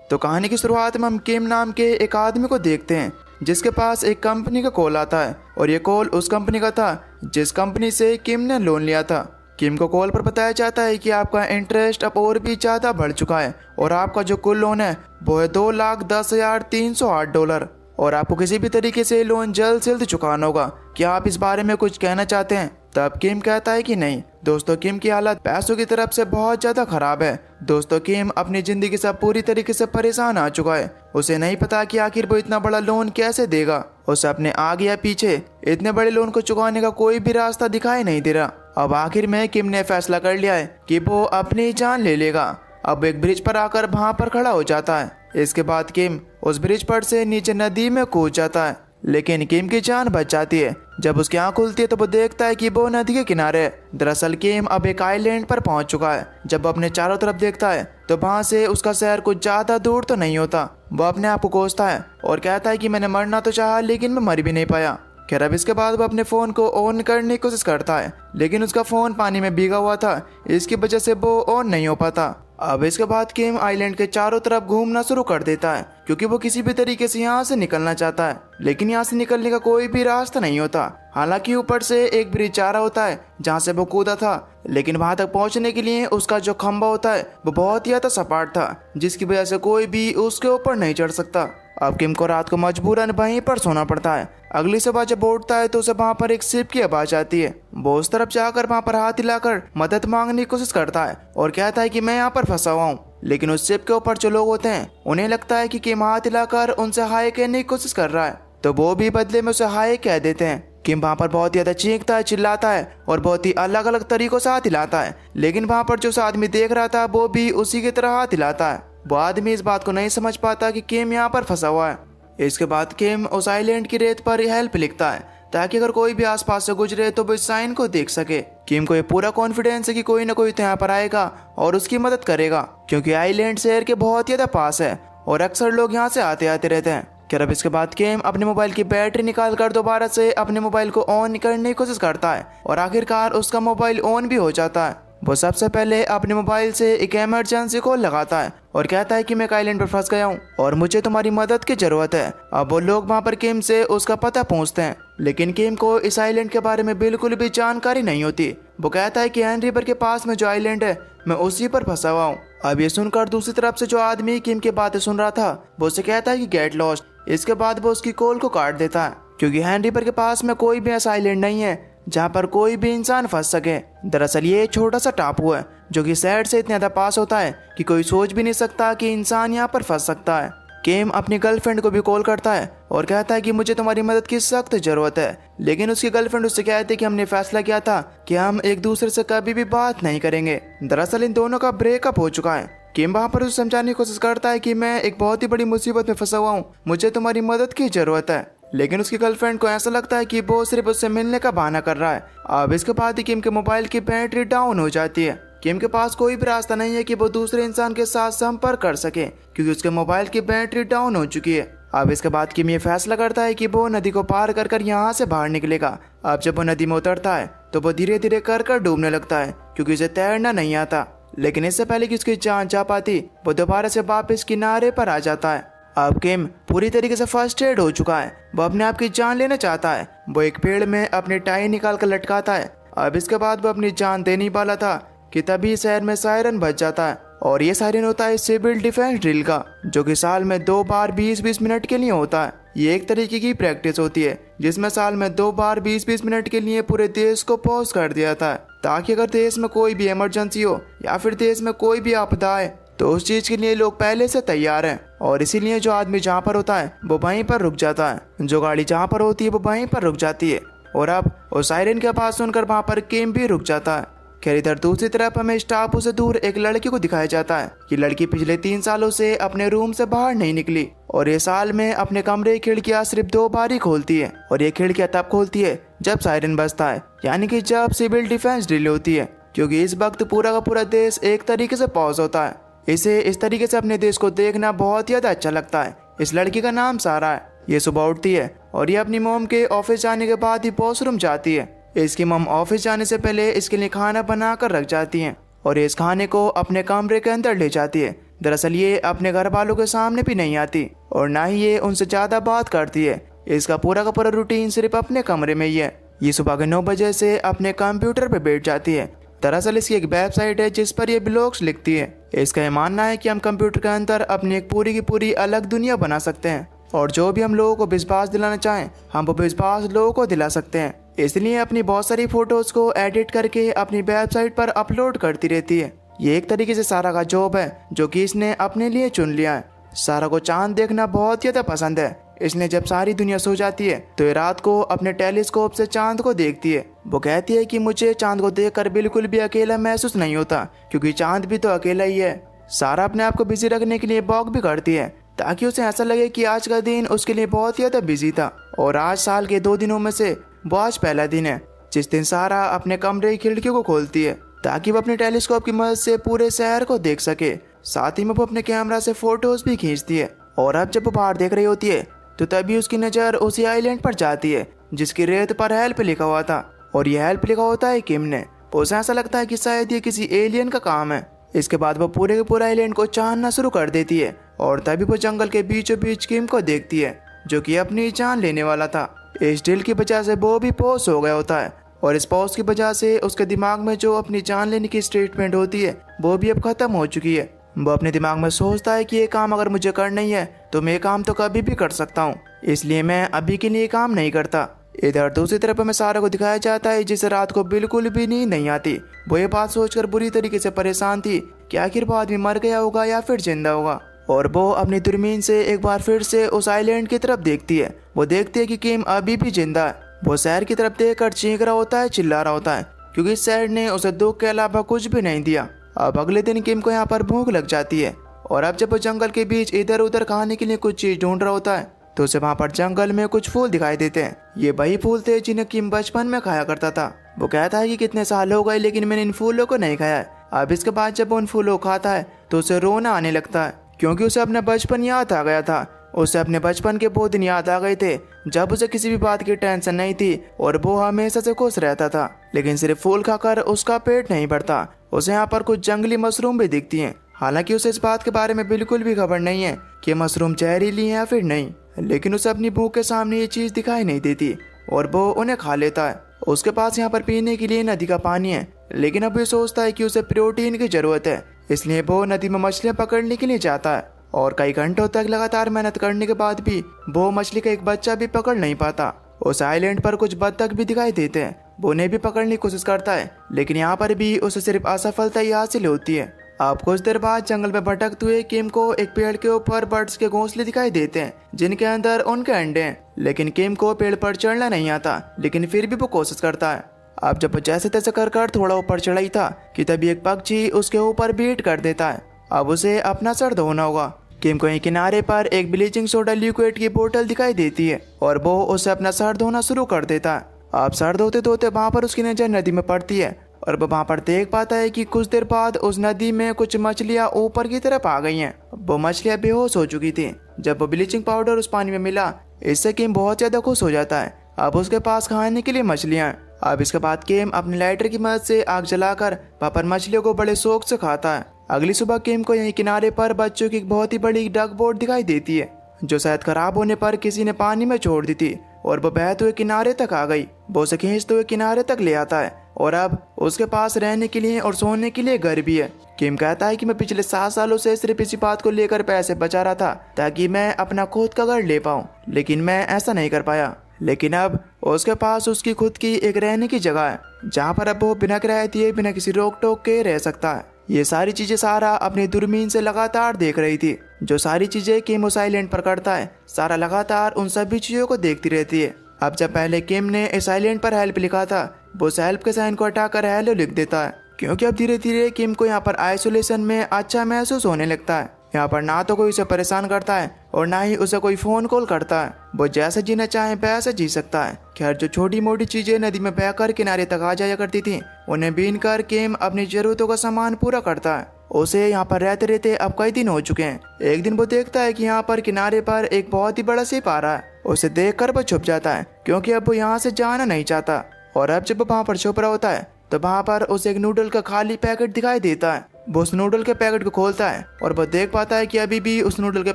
तो कहानी की शुरुआत में हम किम नाम के एक आदमी को देखते हैं जिसके पास एक कंपनी का कॉल आता है और ये कॉल उस कंपनी का था जिस कंपनी से किम ने लोन लिया था। किम को कॉल पर बताया जाता है कि आपका इंटरेस्ट अब और भी ज़्यादा बढ़ चुका है और आपका जो कुल लोन है वो है $2,10,308 और आपको किसी भी तरीके से लोन जल्द से जल्द चुकाना होगा। क्या आप इस बारे में कुछ कहना चाहते हैं? तब किम कहता है कि नहीं। दोस्तों, किम की हालत पैसों की तरफ से बहुत ज़्यादा खराब है। दोस्तों, किम अपनी ज़िंदगी से पूरी तरीके से परेशान आ चुका है। उसे नहीं पता कि आखिर वो इतना बड़ा लोन कैसे देगा। उसे अपने आगे या पीछे इतने बड़े लोन को चुकाने का कोई भी रास्ता दिखाई नहीं दे रहा। अब आखिर में किम ने फैसला कर लिया है कि वो अपनी जान ले लेगा। अब एक ब्रिज पर आकर वहाँ पर खड़ा हो जाता है। इसके बाद किम उस ब्रिज पर से नीचे नदी में कूद जाता है, लेकिन किम की जान बच जाती है। जब उसकी आंख खुलती है तो वो देखता है कि वो नदी के किनारे है। दरअसल किम अब एक आइलैंड पर पहुंच चुका है। जब वो अपने चारों तरफ देखता है तो वहां से उसका शहर कुछ ज्यादा दूर तो नहीं होता। वो अपने आप को कोसता है और कहता है कि मैंने मरना तो चाहा लेकिन मैं मर भी नहीं पाया। खैर, अब इसके बाद वो अपने फ़ोन को ऑन करने की कोशिश करता है, लेकिन उसका फ़ोन पानी में भीगा हुआ था। इसकी वजह से वो ऑन नहीं हो पाता। अब इसके बाद किम आइलैंड के चारों तरफ घूमना शुरू कर देता है क्योंकि वो किसी भी तरीके से यहाँ से निकलना चाहता है, लेकिन यहाँ से निकलने का कोई भी रास्ता नहीं होता। हालांकि ऊपर से एक ब्रिज जा रहा होता है जहाँ से वो कूदा था, लेकिन वहां तक पहुंचने के लिए उसका जो खंभा होता है वो बहुत ही ज्यादा सपाट था, जिसकी वजह से कोई भी उसके ऊपर नहीं चढ़ सकता। अब किम को रात को मजबूरन वहीं पर सोना पड़ता है। अगली सुबह जब वो उठता है तो उसे वहाँ पर एक शिप की आवाज आती है। वो उस तरफ जाकर वहाँ पर हाथ हिलाकर मदद मांगने की कोशिश करता है और कहता है कि मैं यहाँ पर फंसा हुआ हूँ, लेकिन उस शिप के ऊपर जो लोग होते हैं उन्हें लगता है कि किम हाथ हिलाकर उनसे हाय कहने की कोशिश कर रहा है, तो वो भी बदले में उसे हाय कह देते हैं। किम वहाँ पर बहुत ही ज्यादा चीखता है, चिल्लाता है और बहुत ही अलग अलग तरीकों से हाथ हिलाता है, लेकिन वहाँ पर जो आदमी देख रहा था वो भी उसी की तरह हाथ हिलाता है। वो आदमी इस बात को नहीं समझ पाता कि किम यहाँ पर फंसा हुआ है। इसके बाद किम उस आइलैंड की रेत पर हेल्प लिखता है ताकि अगर कोई भी आसपास से गुजरे तो वो इस साइन को देख सके। किम को ये पूरा कॉन्फिडेंस है कि कोई ना कोई तो यहाँ पर आएगा और उसकी मदद करेगा, क्योंकि आइलैंड शहर के बहुत ज्यादा पास है और अक्सर लोग यहाँ से आते आते रहते हैं। खैर, अब इसके बाद किम अपने मोबाइल की बैटरी निकाल कर दोबारा से अपने मोबाइल को ऑन करने की कोशिश करता है और आखिरकार उसका मोबाइल ऑन भी हो जाता है। वो सबसे पहले अपने मोबाइल से एक इमरजेंसी कॉल लगाता है और कहता है कि मैं एक आइलैंड पर फंस गया हूँ और मुझे तुम्हारी मदद की जरूरत है। अब वो लोग वहाँ पर किम से उसका पता पूछते हैं, लेकिन किम को इस आइलैंड के बारे में बिल्कुल भी जानकारी नहीं होती। वो कहता है कि एन रिवर के पास में जो आइलैंड है मैं उसी पर फंसा हुआ हूँ। अब ये सुनकर दूसरी तरफ से जो आदमी किम की बातें सुन रहा था वो उसे कहता है कि गेट लॉस्ट। इसके बाद वो उसकी कॉल को काट देता है क्योंकि एन रिवर के पास में कोई भी ऐसा आइलैंड नहीं है जहाँ पर कोई भी इंसान फंस सके। दरअसल ये एक छोटा सा टापू है जो कि शहर से इतना ज्यादा पास होता है कि कोई सोच भी नहीं सकता कि इंसान यहाँ पर फंस सकता है। किम अपनी गर्लफ्रेंड को भी कॉल करता है और कहता है कि मुझे तुम्हारी मदद की सख्त जरूरत है, लेकिन उसकी गर्लफ्रेंड उससे कहती है कि हमने फैसला किया था कि हम एक दूसरे से कभी भी बात नहीं करेंगे। दरअसल इन दोनों का ब्रेकअप हो चुका है। किम वहाँ पर उसे समझाने की कोशिश करता है कि मैं एक बहुत ही बड़ी मुसीबत में फंसा हुआ हूँ, मुझे तुम्हारी मदद की जरूरत है, लेकिन उसकी गर्लफ्रेंड को ऐसा लगता है कि वो सिर्फ उससे मिलने का बहाना कर रहा है। अब इसके बाद ही किम के मोबाइल की बैटरी डाउन हो जाती है। किम के पास कोई भी रास्ता नहीं है कि वो दूसरे इंसान के साथ संपर्क कर सके क्योंकि उसके मोबाइल की बैटरी डाउन हो चुकी है। अब इसके बाद किम ये फैसला करता है कि वो नदी को पार कर कर यहाँ से बाहर निकलेगा। अब जब वो नदी में उतरता है तो वो धीरे धीरे कर डूबने लगता है क्योंकि उसे तैरना नहीं आता, लेकिन इससे पहले कि उसकी जान जा पाती वो दोबारा से वापस किनारे पर आ जाता है। अब किम पूरी तरीके से फर्स्ट एड हो चुका है। वो अपने आप की जान लेना चाहता है। वो एक पेड़ में अपनी टाई निकाल कर लटकाता है। अब इसके बाद वो अपनी जान देने वाला था कि तभी शहर में सायरन बज जाता है और ये सायरन होता है सिविल डिफेंस ड्रिल का, जो कि साल में 2 बार 20-20 मिनट के लिए होता है। ये एक तरीके की प्रैक्टिस होती है जिसमें साल में 2 बार 20-20 मिनट के लिए पूरे देश को पॉज कर दिया था ताकि अगर देश में कोई भी इमरजेंसी हो या फिर देश में कोई भी आपदा आए तो उस चीज के लिए लोग पहले से तैयार हैं। और इसीलिए जो आदमी जहाँ पर होता है वो वहीं पर रुक जाता है, जो गाड़ी जहाँ पर होती है वो वहीं पर रुक जाती है। और अब उस सायरन के आवाज सुनकर वहाँ पर किम भी रुक जाता है। खैर, इधर दूसरी तरफ हमें इस टापू से दूर एक लड़की को दिखाया जाता है। ये लड़की पिछले 3 सालों से अपने रूम से बाहर नहीं निकली और ये साल में अपने कमरे की खिड़कियां सिर्फ 2 बार ही खोलती है और ये खिड़कियां तब खोलती है जब सायरन बजता है, यानी कि जब सिविल डिफेंस ड्रिल होती है, क्योंकि इस वक्त पूरा का पूरा देश एक तरीके से पॉज होता है। इसे इस तरीके से अपने देश को देखना बहुत ज्यादा अच्छा लगता है। इस लड़की का नाम सारा है। ये सुबह उठती है और ये अपनी मॉम के ऑफिस जाने के बाद ही वॉशरूम जाती है। इसकी मॉम ऑफिस जाने से पहले इसके लिए खाना बना कर रख जाती हैं और इस खाने को अपने कमरे के अंदर ले जाती है दरअसल ये अपने घर वालों के सामने भी नहीं आती और ना ही ये उनसे ज्यादा बात करती है। इसका पूरा का पूरा रूटीन सिर्फ अपने कमरे में ही है। ये सुबह के 9 बजे से अपने कंप्यूटर पे बैठ जाती है। दरअसल इसकी एक वेबसाइट है जिस पर ये ब्लॉग्स लिखती है। इसका ये मानना है कि हम कंप्यूटर के अंदर अपनी एक पूरी की पूरी अलग दुनिया बना सकते हैं और जो भी हम लोगों को विश्वास दिलाना चाहें हम वो विश्वास लोगों को दिला सकते हैं। इसलिए अपनी बहुत सारी फोटोज को एडिट करके अपनी वेबसाइट पर अपलोड करती रहती है। ये एक तरीके से सारा का जॉब है जो कि इसने अपने लिए चुन लिया है। सारा को चांद देखना बहुत ज्यादा पसंद है, इसलिए जब सारी दुनिया सो जाती है तो ये रात को अपने टेलीस्कोप से चांद को देखती है। वो कहती है कि मुझे चांद को देखकर बिल्कुल भी अकेला महसूस नहीं होता क्योंकि चांद भी तो अकेला ही है। सारा अपने आप को बिजी रखने के लिए वॉक भी करती है ताकि उसे ऐसा लगे कि आज का दिन उसके लिए बहुत ज्यादा बिजी था और आज साल के 2 दिनों में से वो आज पहला दिन है जिस दिन सारा अपने कमरे की खिड़कियों को खोलती है ताकि वो अपने टेलीस्कोप की मदद से पूरे शहर को देख सके। साथ ही में वो अपने कैमरा से फोटोज भी खींचती है और अब जब वो बाहर देख रही होती है तो तभी उसकी नज़र उसी आइलैंड पर जाती है जिसकी रेत पर हेल्प लिखा हुआ था और यह हेल्प लिखा होता है किम ने। उसे ऐसा लगता है कि शायद ये किसी एलियन का काम है। इसके बाद वो पूरे के पूरे आइलैंड को छानना शुरू कर देती है और तभी वो जंगल के बीचों बीच किम को देखती है जो कि अपनी जान लेने वाला था। इस डील की वजह से वो भी पॉज हो गया होता है और इस पॉज की वजह से उसके दिमाग में जो अपनी जान लेने की स्टेटमेंट होती है वो भी अब खत्म हो चुकी है। वो अपने दिमाग में सोचता है कि ये काम अगर मुझे करना ही है तो मैं काम तो कभी भी कर सकता हूँ, इसलिए मैं अभी के लिए काम नहीं करता। इधर दूसरी तरफ हमें सारा को दिखाया जाता है जिसे रात को बिल्कुल भी नींद नहीं आती। वो ये बात सोचकर बुरी तरीके से परेशान थी कि आखिर वो आदमी मर गया होगा या फिर जिंदा होगा। और वो अपनी दूरबीन से एक बार फिर से उस आइलैंड की तरफ देखती है। वो देखती है कि किम अभी भी जिंदा है। वो शहर की तरफ देखकर चीख रहा होता है, चिल्ला रहा होता है क्योंकि इस शहर ने उसे दुख के अलावा कुछ भी नहीं दिया। अब अगले दिन किम को यहाँ पर भूख लग जाती है और अब जब वो जंगल के बीच इधर उधर खाने के लिए कुछ चीज ढूंढ रहा होता है तो उसे वहाँ पर जंगल में कुछ फूल दिखाई देते हैं। ये वही फूल थे जिन्हें किम बचपन में खाया करता था। वो कहता है कि कितने साल हो गए लेकिन मैंने इन फूलों को नहीं खाया है। अब इसके बाद जब वो उन फूलों को खाता है तो उसे रोना आने लगता है क्योंकि उसे अपना बचपन याद आ गया था। उसे अपने बचपन के वो दिन याद आ गए थे जब उसे किसी भी बात की टेंशन नहीं थी और वो हमेशा से खुश रहता था। लेकिन सिर्फ फूल खाकर उसका पेट नहीं भरता, उसे यहाँ पर कुछ जंगली मशरूम भी दिखती हैं। हालांकि उसे इस बात के बारे में बिल्कुल भी खबर नहीं है कि मशरूम जहरीली है या फिर नहीं, लेकिन उसे अपनी भूख के सामने ये चीज दिखाई नहीं देती और वो उन्हें खा लेता है। उसके पास यहाँ पर पीने के लिए नदी का पानी है लेकिन अब ये सोचता है कि उसे प्रोटीन की जरूरत है, इसलिए वो नदी में मछलियाँ पकड़ने के लिए जाता है। और कई घंटों तक लगातार मेहनत करने के बाद भी वो मछली का एक बच्चा भी पकड़ नहीं पाता। उस आइलैंड पर कुछ बत्तख भी दिखाई देते हैं, वो उन्हें भी पकड़ने की कोशिश करता है लेकिन यहाँ पर भी उसे सिर्फ असफलता ही हासिल होती है। अब कुछ देर बाद जंगल में भटकते हुए किम को एक पेड़ के ऊपर बर्ड्स के घोंसले दिखाई देते हैं जिनके अंदर उनके अंडे हैं। लेकिन किम को पेड़ पर चढ़ना नहीं आता लेकिन फिर भी वो कोशिश करता है। अब जब वो जैसे तैसे कर थोड़ा ऊपर चढ़ाई था कि तभी एक पक्षी उसके ऊपर बीट कर देता है। अब उसे अपना सर धोना होगा। किम को किनारे पर एक ब्लीचिंग सोडा लिक्विड की बोतल दिखाई देती है और वो उसे अपना सर धोना शुरू कर देता है। अब सर धोते धोते वहाँ पर उसकी नजर नदी में पड़ती है और वो वहाँ पर देख पाता है कि कुछ देर बाद उस नदी में कुछ मछलियाँ ऊपर की तरफ आ गई हैं। वो मछलियाँ बेहोश हो चुकी थी। जब वो ब्लीचिंग पाउडर उस पानी में मिला इससे किम बहुत ज्यादा खुश हो जाता है। अब उसके पास खाने के लिए मछलियाँ। अब इसके बाद किम अपने लाइटर की मदद से आग जलाकर वहाँ पर मछलियों को बड़े शौक से खाता है। अगली सुबह किम को यहीं किनारे पर बच्चों की एक बहुत ही बड़ी डक बोट दिखाई देती है जो शायद खराब होने पर किसी ने पानी में छोड़ दी थी और वो बहते हुए किनारे तक आ गई। वो उसे खींचते हुए किनारे तक ले आता है और अब उसके पास रहने के लिए और सोने के लिए घर भी है। किम कहता है कि मैं पिछले 7 सालों से सिर्फ इसी बात को लेकर पैसे बचा रहा था ताकि मैं अपना खुद का घर ले पाऊं, लेकिन मैं ऐसा नहीं कर पाया। लेकिन अब उसके पास उसकी खुद की एक रहने की जगह है जहाँ पर अब वो बिना किराए दिए बिना किसी रोक टोक के रह सकता है। ये सारी चीजें सारा अपनी दूरबीन से लगातार देख रही थी। जो सारी चीजें किम उस आइलैंड पर करता है सारा लगातार उन सभी चीजों को देखती रहती है। अब जब पहले किम ने इस आइलैंड पर हेल्प लिखा था वो उस हेल्प के साइन को हटाकर हेलो लिख देता है क्योंकि अब धीरे धीरे किम को यहाँ पर आइसोलेशन में अच्छा महसूस होने लगता है। यहाँ पर ना तो कोई उसे परेशान करता है और ना ही उसे कोई फोन कॉल करता है। वो जैसे जीना चाहे वैसे जी सकता है। खैर जो छोटी मोटी चीजें नदी में बहकर किनारे तक आ जाया करती थी उन्हें बीन कर किम अपनी जरूरतों का सामान पूरा करता है। उसे यहाँ पर रहते रहते अब कई दिन हो चुके हैं। एक दिन वो देखता है कि यहाँ पर किनारे पर एक बहुत ही बड़ा सिप आ रहा है। उसे देखकर वो छुप जाता है क्योंकि अब वो यहाँ से जाना नहीं चाहता। और अब जब वो वहाँ पर छुप रहा होता है तो वहाँ पर उसे एक नूडल का खाली पैकेट दिखाई देता है। वो उस नूडल के पैकेट को खोलता है और वो देख पाता है कि अभी भी उस नूडल के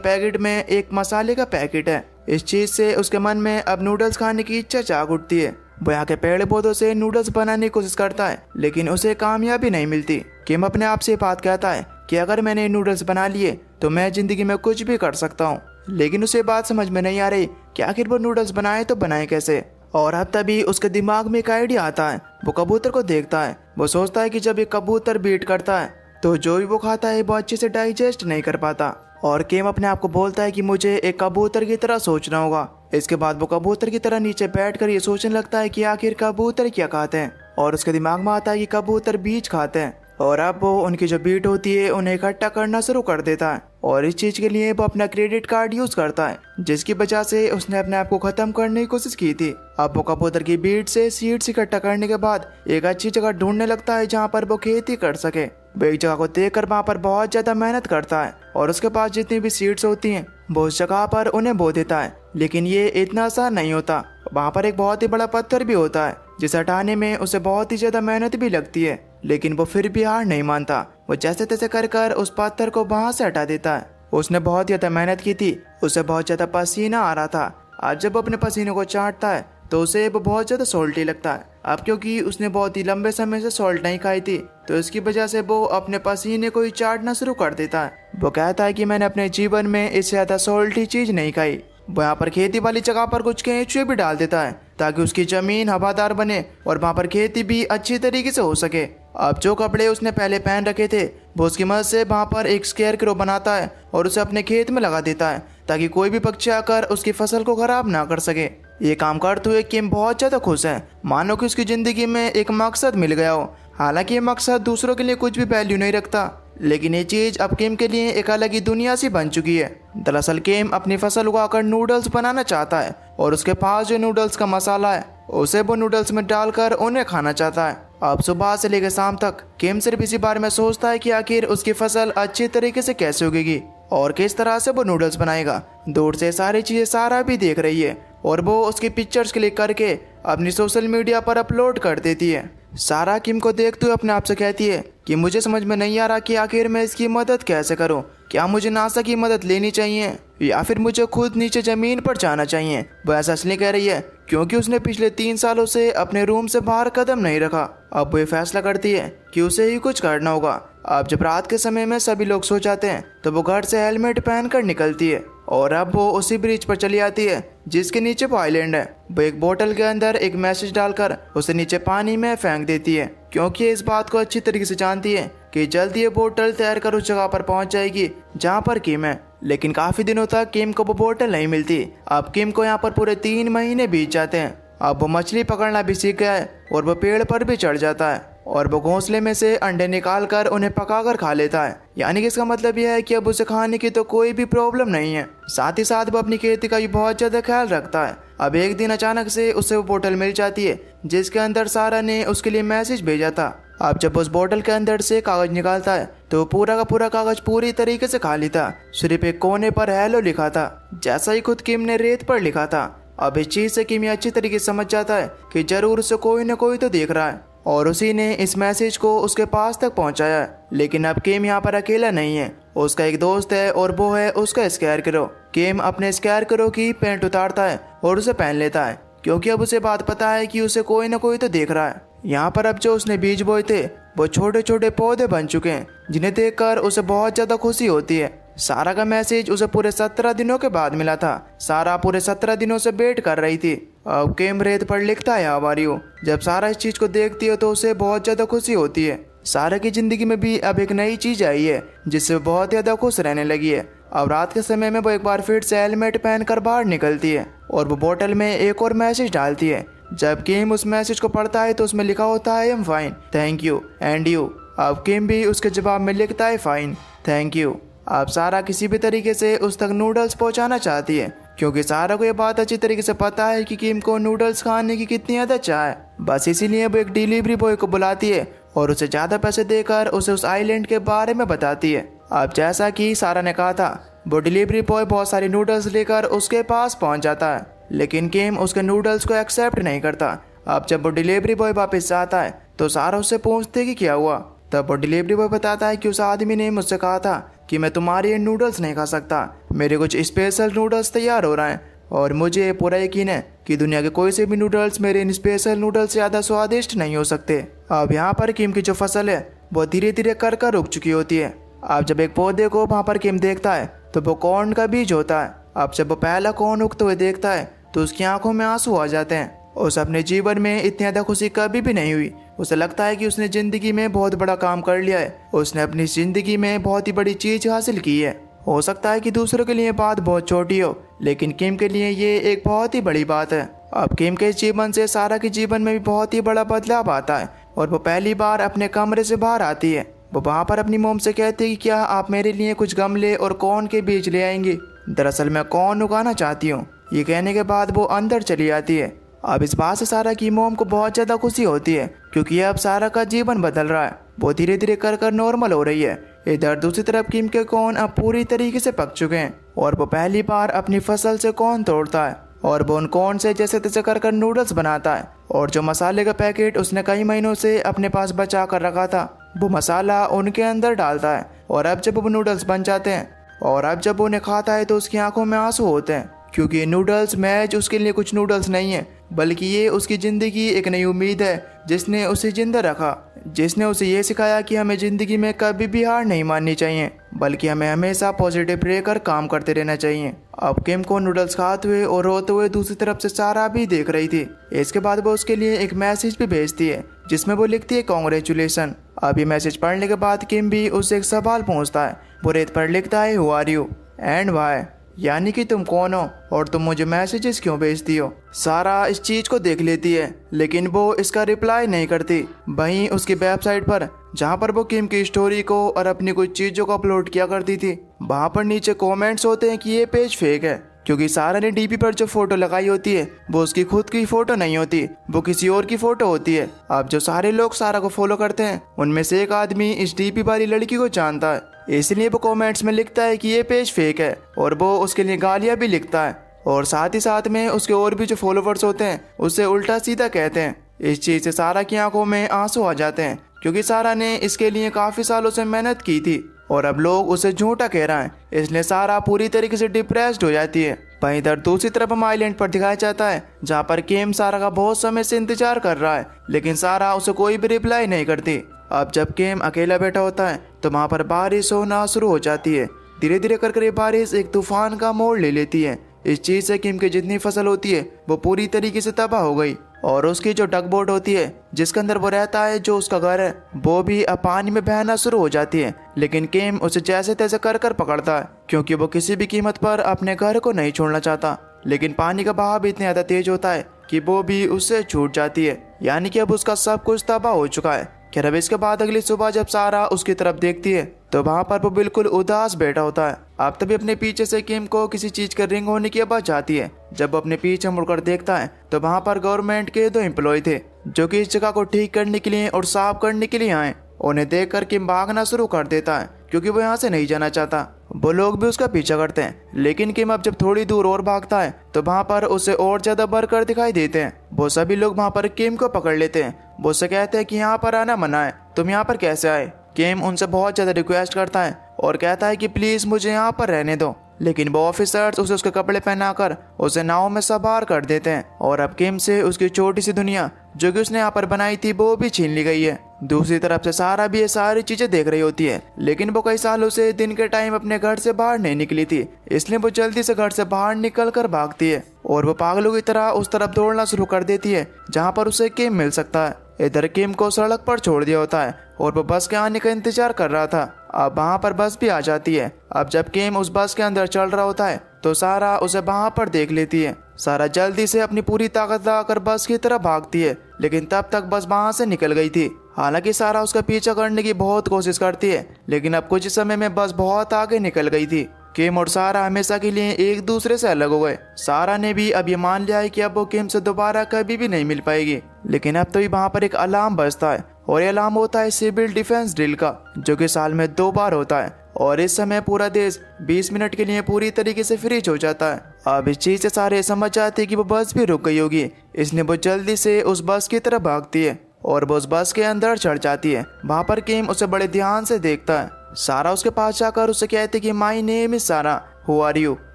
पैकेट में एक मसाले का पैकेट है। इस चीज से उसके मन में अब नूडल्स खाने की इच्छा जाग उठती है। वो यहाँ के पेड़ पौधों से नूडल्स बनाने की कोशिश करता है, लेकिन उसे कामयाबी नहीं मिलती। किम अपने आप से बात कहता है कि अगर मैंने नूडल्स बना लिए तो मैं जिंदगी में कुछ भी कर सकता हूँ। लेकिन उसे बात समझ में नहीं आ रही कि आखिर वो नूडल्स बनाए तो बनाए कैसे। और अब तभी उसके दिमाग में एक आइडिया आता है। वो कबूतर को देखता है। वो सोचता है कि जब एक कबूतर बीट करता है तो जो भी वो खाता है वो अच्छे से डाइजेस्ट नहीं कर पाता। और किम अपने आप को बोलता है कि मुझे एक कबूतर की तरह सोचना होगा। इसके बाद वो कबूतर की तरह नीचे बैठकर ये सोचने लगता है कि आखिर कबूतर क्या खाते हैं। और उसके दिमाग में आता है कि कबूतर बीज खाते हैं। और अब वो उनकी जो बीट होती है उन्हें इकट्ठा करना शुरू कर देता है। और इस चीज के लिए वो अपना क्रेडिट कार्ड यूज करता है, जिसकी वजह से उसने अपने आप को खत्म करने की कोशिश की थी। अब वो कबूतर की बीट से सीड्स इकट्ठा करने के बाद एक अच्छी जगह ढूंढने लगता है जहाँ पर वो खेती कर सके। वो एक जगह को देखकर वहाँ पर बहुत ज्यादा मेहनत करता है और उसके पास जितनी भी सीड्स होती हैं वो उस जगह पर उन्हें बो देता है। लेकिन ये इतना आसान नहीं होता। वहाँ पर एक बहुत ही बड़ा पत्थर भी होता है जिसे हटाने में उसे बहुत ही ज्यादा मेहनत भी लगती है। लेकिन वो फिर भी हार नहीं मानता। वो जैसे तैसे कर उस पत्थर को वहां से हटा देता है। उसने बहुत ज्यादा मेहनत की थी, उसे बहुत ज्यादा पसीना आ रहा था। आज जब अपने पसीने को चाटता है तो उसे वो बहुत ज्यादा सॉल्टी लगता है। अब क्योंकि उसने बहुत ही लंबे समय से सॉल्ट नहीं खाई थी तो इसकी वजह से वो अपने पसीने को ही चाटना शुरू कर देता है। वो कहता है कि मैंने अपने जीवन में इससे ज्यादा सॉल्टी चीज नहीं खाई। वो यहाँ पर खेती वाली जगह पर कुछ केंचुए भी डाल देता है ताकि उसकी जमीन हवादार बने और वहाँ पर खेती भी अच्छी तरीके से हो सके। अब जो कपड़े उसने पहले पहन रखे थे वो उसकी मदद से वहाँ पर एक स्केयरक्रो बनाता है और उसे अपने खेत में लगा देता है ताकि कोई भी पक्षी आकर उसकी फसल को खराब ना कर सके। ये काम करते हुए किम बहुत ज्यादा खुश है, मानो कि उसकी जिंदगी में एक मकसद मिल गया हो। हालांकि ये मकसद दूसरों के लिए कुछ भी वैल्यू नहीं रखता, लेकिन ये चीज अब किम के लिए एक अलग ही दुनिया सी बन चुकी है। दरअसल किम अपनी फसल उगाकर नूडल्स बनाना चाहता है और उसके पास जो नूडल्स का मसाला है उसे वो नूडल्स में डालकर उन्हें खाना चाहता है। अब सुबह से लेकर शाम तक किम सिर्फ इसी बारे में सोचता है कि आखिर उसकी फसल अच्छी तरीके से कैसे उगेगी और किस तरह से वो नूडल्स बनाएगा। दूर से सारी चीजें सारा भी देख रही है और वो उसकी पिक्चर्स क्लिक करके अपनी सोशल मीडिया पर अपलोड कर देती है। सारा किम को देखते हुए अपने आप से कहती है कि मुझे समझ में नहीं आ रहा कि आखिर मैं इसकी मदद कैसे करूं। क्या मुझे नासा की मदद लेनी चाहिए या फिर मुझे खुद नीचे जमीन पर जाना चाहिए। वो ऐसा इसलिए कह रही है क्योंकि उसने पिछले 3 सालों से अपने रूम से बाहर कदम नहीं रखा। अब वो ये फैसला करती है कि उसे ही कुछ करना होगा। अब जब रात के समय में सभी लोग सो जाते हैं तो वो घर से हेलमेट पहनकर निकलती है और अब वो उसी ब्रिज पर चली आती है जिसके नीचे वो आइलैंड है। वो एक बोतल के अंदर एक मैसेज डालकर उसे नीचे पानी में फेंक देती है क्योंकि इस बात को अच्छी तरीके से जानती है कि जल्दी ये बोतल तैर कर उस जगह पर पहुंच जाएगी जहां पर किम है। लेकिन काफी दिनों तक किम को वो बोतल नहीं मिलती। अब किम को यहाँ पर पूरे 3 महीने बीत जाते हैं। अब वो मछली पकड़ना भी सीख गया है और वो पेड़ पर भी चढ़ जाता है और वो घोंसले में से अंडे निकाल कर उन्हें पकाकर खा लेता है। यानी कि इसका मतलब यह है कि अब उसे खाने की तो कोई भी प्रॉब्लम नहीं है। साथ ही साथ वो अपनी खेती का भी बहुत ज्यादा ख्याल रखता है। अब एक दिन अचानक से उसे वो बोतल मिल जाती है जिसके अंदर सारा ने उसके लिए मैसेज भेजा था। अब जब उस बोतल के अंदर से कागज निकालता है तो पूरा का पूरा कागज पूरी तरीके से खाली था। सिर्फ एक कोने पर हेलो लिखा था, जैसा ही खुद किम ने रेत पर लिखा था। अब इस चीज से किम अच्छी तरीके से समझ जाता है कि जरूर उसे कोई न कोई तो देख रहा है और उसी ने इस मैसेज को उसके पास तक पहुंचाया है। लेकिन अब किम यहाँ पर अकेला नहीं है, उसका एक दोस्त है और वो है उसका स्कैरक्रो। किम अपने स्कैरक्रो की पैंट उतारता है और उसे पहन लेता है क्योंकि अब उसे बात पता है कि उसे कोई न कोई तो देख रहा है। यहाँ पर अब जो उसने बीज बोए थे वो छोटे छोटे पौधे बन चुके हैं जिन्हें देखकर उसे बहुत ज्यादा खुशी होती है। सारा का मैसेज उसे पूरे 17 दिनों के बाद मिला था। सारा पूरे 17 दिनों से वेट कर रही थी। अब किम रेत पर लिखता है हाउ आर यू। जब सारा इस चीज को देखती है तो उसे बहुत ज्यादा खुशी होती है। सारा की जिंदगी में भी अब एक नई चीज आई है जिससे बहुत ज्यादा खुश रहने लगी है। अब रात के समय में वो एक बार फिर से हेलमेट पहनकर बाहर निकलती है और वो बोतल में एक और मैसेज डालती है। जब किम उस मैसेज को पढ़ता है तो उसमें लिखा होता है I am fine, thank you and you. अब किम भी उसके जवाब में लिखता है फाइन, थैंक यू। अब सारा किसी भी तरीके से उस तक नूडल्स पहुंचाना चाहती है क्योंकि सारा को यह बात अच्छी तरीके से पता है कि किम को नूडल्स खाने की कितनी ज्यादा चाह है। बस इसीलिए वो एक डिलीवरी बॉय को बुलाती है और उसे ज्यादा पैसे देकर उसे उस आइलैंड के बारे में बताती है। अब जैसा कि सारा ने कहा था वो डिलीवरी बॉय बहुत सारे नूडल्स लेकर उसके पास पहुंच जाता है, लेकिन किम उसके नूडल्स को एक्सेप्ट नहीं करता। अब जब वो डिलीवरी बॉय वापस आता है तो सारा उससे पूछते कि क्या हुआ, तब वो डिलीवरी बॉय बताता है कि उस आदमी ने मुझसे कहा था कि मैं तुम्हारे ये नूडल्स नहीं खा सकता, मेरे कुछ स्पेशल नूडल्स तैयार हो रहे हैं और मुझे पूरा यकीन है कि दुनिया के कोई से भी नूडल्स मेरे इन स्पेशल नूडल्स से ज़्यादा स्वादिष्ट नहीं हो सकते। अब यहाँ पर किम की जो फसल है वो धीरे धीरे कर रुक चुकी होती है। अब जब एक पौधे को वहाँ पर किम देखता है तो वो कॉर्न का बीज होता है। अब जब वो पहला कॉर्न उगते हुए देखता है तो उसकी आंखों में आंसू आ जाते हैं। उस अपने जीवन में इतनी ज़्यादा खुशी कभी भी नहीं हुई। उसे लगता है कि उसने ज़िंदगी में बहुत बड़ा काम कर लिया है, उसने अपनी ज़िंदगी में बहुत ही बड़ी चीज़ हासिल की है। हो सकता है कि दूसरों के लिए बात बहुत छोटी हो, लेकिन किम के लिए ये एक बहुत ही बड़ी बात है। अब किम के जीवन से सारा के जीवन में भी बहुत ही बड़ा बदलाव आता है और वो पहली बार अपने कमरे से बाहर आती है। वो वहाँ पर अपनी मोम से कहती है कि क्या आप मेरे लिए कुछ गमले और कॉर्न के बीज ले आएंगी, दरअसल मैं कॉर्न उगाना चाहती हूँ। ये कहने के बाद वो अंदर चली आती है। अब इस बात से सारा की मोम को बहुत ज़्यादा खुशी होती है क्योंकि अब सारा का जीवन बदल रहा है, वो धीरे धीरे कर नॉर्मल हो रही है। इधर दूसरी तरफ किम के कॉर्न अब पूरी तरीके से पक चुके हैं और वो पहली बार अपनी फसल से कॉर्न तोड़ता है और वो उन कॉर्न से जैसे तैसे कर नूडल्स बनाता है। और जो मसाले का पैकेट उसने कई महीनों से अपने पास बचा कर रखा था वो मसाला उनके अंदर डालता है। और अब जब वो नूडल्स बन जाते हैं और अब जब वो उन्हें खाता है तो उसकी आंखों में आंसू होते हैं क्योंकि ये नूडल्स मैच उसके लिए कुछ नूडल्स नहीं है, बल्कि ये उसकी ज़िंदगी एक नई उम्मीद है जिसने उसे जिंदा रखा, जिसने उसे ये सिखाया कि हमें ज़िंदगी में कभी भी हार नहीं माननी चाहिए, बल्कि हमें हमेशा पॉजिटिव रहकर काम करते रहना चाहिए। अब किम को नूडल्स खाते हुए और रोते हुए दूसरी तरफ से सारा भी देख रही थी। इसके बाद वो उसके लिए एक मैसेज भी भेजती है जिसमें वो लिखती है कॉन्ग्रेचुलेसन। अब ये मैसेज पढ़ने के बाद किम भी उससे एक सवाल पूछता है। वो रेत पर लिखता है who are you and why, यानी कि तुम कौन हो और तुम मुझे मैसेजेस क्यों भेजती हो। सारा इस चीज को देख लेती है लेकिन वो इसका रिप्लाई नहीं करती। वहीं उसकी वेबसाइट पर जहां पर वो किम की स्टोरी को और अपनी कुछ चीजों को अपलोड किया करती थी वहां पर नीचे कमेंट्स होते हैं कि ये पेज फेक है क्योंकि सारा ने डीपी पर जो फोटो लगाई होती है वो उसकी खुद की फोटो नहीं होती, वो किसी और की फोटो होती है। अब जो सारे लोग सारा को फॉलो करते हैं उनमें से एक आदमी इस डीपी वाली लड़की को जानता है, इसलिए वो कमेंट्स में लिखता है कि ये पेज फेक है और वो उसके लिए गालियां भी लिखता है और साथ ही साथ में उसके और भी जो फॉलोवर्स होते हैं उससे उल्टा सीधा कहते हैं। इस चीज़ से सारा की आंखों में आंसू आ जाते हैं क्योंकि सारा ने इसके लिए काफ़ी सालों से मेहनत की थी और अब लोग उसे झूठा कह रहे हैं, इसलिए सारा पूरी तरीके से डिप्रेस्ड हो जाती है। वहीं इधर दूसरी तरफ हम आइलैंड पर दिखाया जाता है जहाँ पर किम सारा का बहुत समय से इंतजार कर रहा है लेकिन सारा उसे कोई भी रिप्लाई नहीं करती। अब जब किम अकेला बैठा होता है तो वहाँ पर बारिश होना शुरू हो जाती है। धीरे धीरे कर ये बारिश एक तूफान का मोड़ ले लेती है। इस चीज़ से किम की जितनी फसल होती है वो पूरी तरीके से तबाह हो गई और उसकी जो डक बोट होती है जिसके अंदर वो रहता है, जो उसका घर है, वो भी अब पानी में बहना शुरू हो जाती है। लेकिन किम उसे जैसे तैसे कर पकड़ता है क्योंकि वो किसी भी कीमत पर अपने घर को नहीं छोड़ना चाहता। लेकिन पानी का बहाव इतना ज़्यादा तेज होता है कि वो भी उससे छूट जाती है, यानी कि अब उसका सब कुछ तबाह हो चुका है। खैर अब इसके बाद अगली सुबह जब सारा उसकी तरफ देखती है तो वहाँ पर वो बिल्कुल उदास बैठा होता है। अब तभी अपने पीछे से किम को किसी चीज का रिंग होने की आवाज आती है। जब वो अपने पीछे मुड़कर देखता है तो वहाँ पर गवर्नमेंट के 2 एम्प्लॉय थे जो कि इस जगह को ठीक करने के लिए और साफ करने के लिए आए। उन्हें देखकर किम भागना शुरू कर देता है क्योंकि वो यहाँ से नहीं जाना चाहता। वो लोग भी उसका पीछा करते हैं लेकिन किम अब जब थोड़ी दूर और भागता है तो वहाँ पर उसे और ज्यादा वर्कर दिखाई देते हैं। वो सभी लोग वहाँ पर किम को पकड़ लेते हैं। वो उससे कहते हैं कि यहाँ पर आना मना है, तुम यहाँ पर कैसे आए। किम उनसे बहुत ज्यादा रिक्वेस्ट करता है और कहता है कि प्लीज मुझे यहाँ पर रहने दो, लेकिन वो ऑफिसर्स उसे उसके कपड़े पहनाकर उसे नाव में सवार कर देते हैं और अब किम से उसकी छोटी सी दुनिया जो कि उसने यहाँ पर बनाई थी वो भी छीन ली गई है। दूसरी तरफ से सारा भी ये सारी चीजें देख रही होती है लेकिन वो कई सालों से दिन के टाइम अपने घर से बाहर नहीं निकली थी, इसलिए वो जल्दी से घर से बाहर निकल कर भागती है और वो पागलों की तरह उस तरफ दौड़ना शुरू कर देती है जहाँ पर उसे किम मिल सकता है। इधर किम को सड़क पर छोड़ दिया होता है और वो बस के आने का इंतजार कर रहा था। अब वहाँ पर बस भी आ जाती है। अब जब किम उस बस के अंदर चल रहा होता है तो सारा उसे वहाँ पर देख लेती है। सारा जल्दी से अपनी पूरी ताकत लगाकर बस की तरफ भागती है लेकिन तब तक बस वहाँ से निकल गई थी। हालांकि सारा उसका पीछा करने की बहुत कोशिश करती है लेकिन अब कुछ समय में बस बहुत आगे निकल गई थी। किम और सारा हमेशा के लिए एक दूसरे से अलग हो गए। सारा ने भी अब ये मान लिया है कि अब वो किम से दोबारा कभी भी नहीं मिल पाएगी। लेकिन अब तो वहाँ पर एक अलार्म बजता है और ये अलार्म होता है सिविल डिफेंस ड्रिल का, जो कि साल में 2 बार होता है और इस समय पूरा देश 20 मिनट के लिए पूरी तरीके से फ्रीज हो जाता है। अब इस चीज से सारे समझ जाते कि वो बस भी रुक गई होगी, इसलिए वो जल्दी से उस बस की तरफ भागती है और वो उस बस के अंदर चढ़ जाती है। वहाँ पर किम उसे बड़े ध्यान से देखता है। सारा उसके पास जाकर उसे कहती कि माई नेम इज सारा, हु आर यू।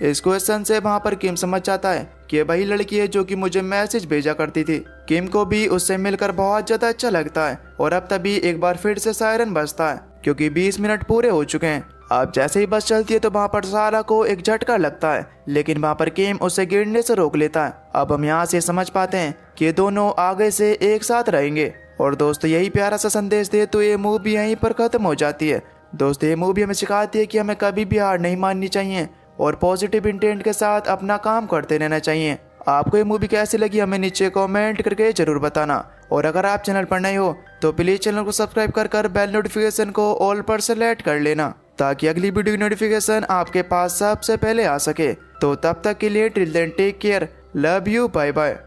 इस क्वेश्चन से वहाँ पर किम समझ जाता है कि वही लड़की है जो कि मुझे मैसेज भेजा करती थी। किम को भी उससे मिलकर बहुत ज्यादा अच्छा लगता है और अब तभी एक बार फिर से सायरन बजता है क्योंकि 20 मिनट पूरे हो चुके हैं। अब जैसे ही बस चलती है तो वहाँ पर सारा को एक झटका लगता है, लेकिन वहाँ पर किम उसे गिरने से रोक लेता है। अब हम यहाँ से समझ पाते हैं कि दोनों आगे से एक साथ रहेंगे। और दोस्तों यही प्यारा सा संदेश दे तो ये मूवी यहीं पर खत्म हो जाती है। दोस्तों ये मूवी हमें सिखाती है कि हमें कभी भी हार नहीं माननी चाहिए और पॉजिटिव इंटेंट के साथ अपना काम करते रहना चाहिए। आपको ये मूवी कैसी लगी हमें नीचे कमेंट करके जरूर बताना। और अगर आप चैनल पर नए हो तो प्लीज चैनल को सब्सक्राइब कर बेल नोटिफिकेशन को ऑल पर सेलेक्ट कर लेना ताकि अगली वीडियो की नोटिफिकेशन आपके पास सबसे पहले आ सके। तो तब तक के लिए till then take care, love you, bye bye.